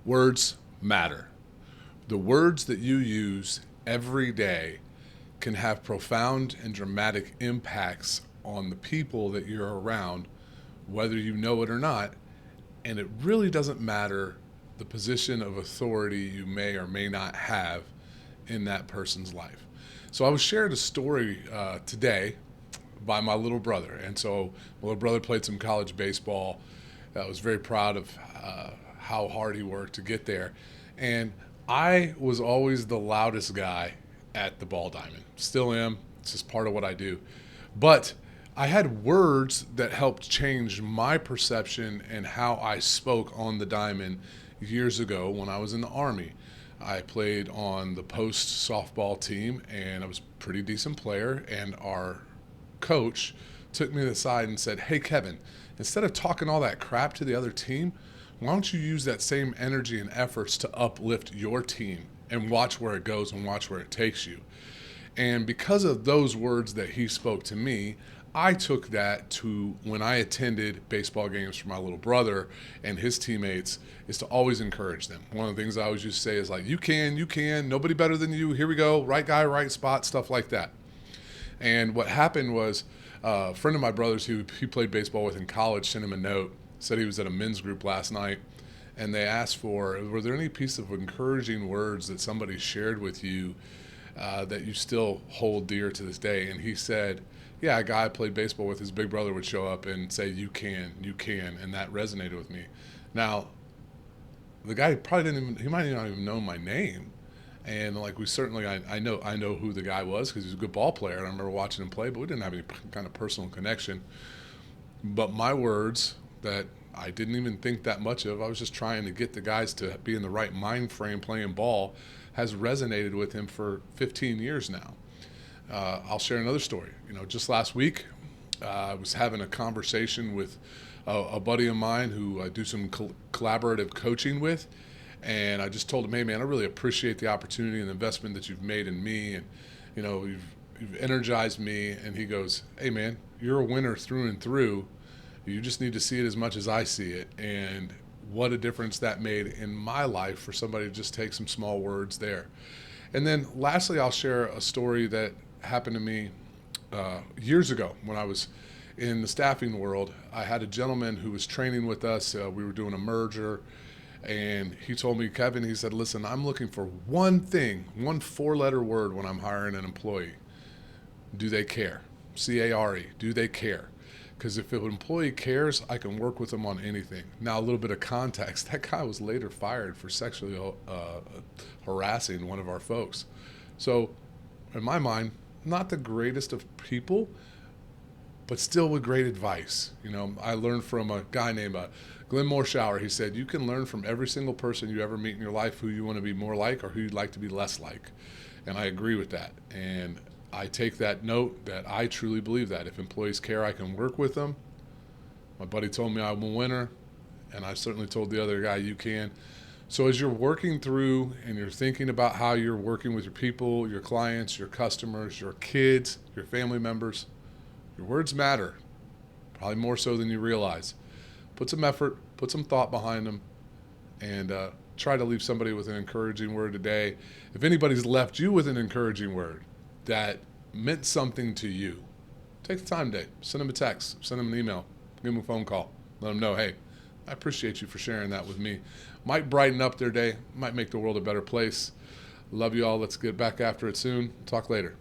Words matter. The words that you use every day can have profound and dramatic impacts on the people that you're around, whether you know it or not. And it really doesn't matter the position of authority you may or may not have in that person's life. So I was shared a story today by my little brother. And so my little brother played some college baseball. I was very proud of how hard he worked to get there. And I was always the loudest guy at the ball diamond. Still am. It's just part of what I do. But I had words that helped change my perception and how I spoke on the diamond years ago when I was in the Army. I played on the post softball team and I was a pretty decent player, and our coach took me to the side and said, "Hey Kevin, instead of talking all that crap to the other team, why don't you use that same energy and efforts to uplift your team and watch where it goes and watch where it takes you?" And because of those words that he spoke to me, I took that to when I attended baseball games for my little brother and his teammates, is to always encourage them. One of the things I always used to say is like, you can, nobody better than you, here we go, right guy, right spot, stuff like that. And what happened was a friend of my brother's who he played baseball with in college sent him a note, said he was at a men's group last night, and they asked were there any piece of encouraging words that somebody shared with you that you still hold dear to this day? And he said, yeah, a guy I played baseball with, his big brother would show up and say, you can, and that resonated with me. Now, the guy probably he might not even know my name. And like I know who the guy was because he's a good ball player. And I remember watching him play, but we didn't have any kind of personal connection. But my words that I didn't even think that much of, I was just trying to get the guys to be in the right mind frame playing ball, has resonated with him for 15 years now. I'll share another story. Just last week, I was having a conversation with a buddy of mine who I do some collaborative coaching with, and I just told him, "Hey, man, I really appreciate the opportunity and the investment that you've made in me, and you've energized me." And he goes, "Hey, man, you're a winner through and through. You just need to see it as much as I see it." And what a difference that made in my life for somebody to just take some small words there. And then lastly, I'll share a story that happened to me years ago when I was in the staffing world. I had a gentleman who was training with us. We were doing a merger, and he told me, "Kevin," he said, "listen, I'm looking for one thing, one four-letter word when I'm hiring an employee. Do they care? C-A-R-E. Do they care? Because if an employee cares, I can work with them on anything." Now, a little bit of context. That guy was later fired for sexually harassing one of our folks. So, in my mind, not the greatest of people, but still with great advice. I learned from a guy named Glenn Morshower. He said, you can learn from every single person you ever meet in your life who you want to be more like or who you'd like to be less like. And I agree with that. And I take that note that I truly believe that if employees care, I can work with them. My buddy told me I'm a winner, and I certainly told the other guy you can. So as you're working through and you're thinking about how you're working with your people, your clients, your customers, your kids, your family members, your words matter, probably more so than you realize. Put some effort, put some thought behind them, and try to leave somebody with an encouraging word today. If anybody's left you with an encouraging word that meant something to you, take the time today. Send them a text, send them an email, give them a phone call. Let them know, hey, I appreciate you for sharing that with me. Might brighten up their day, might make the world a better place. Love you all. Let's get back after it soon. Talk later.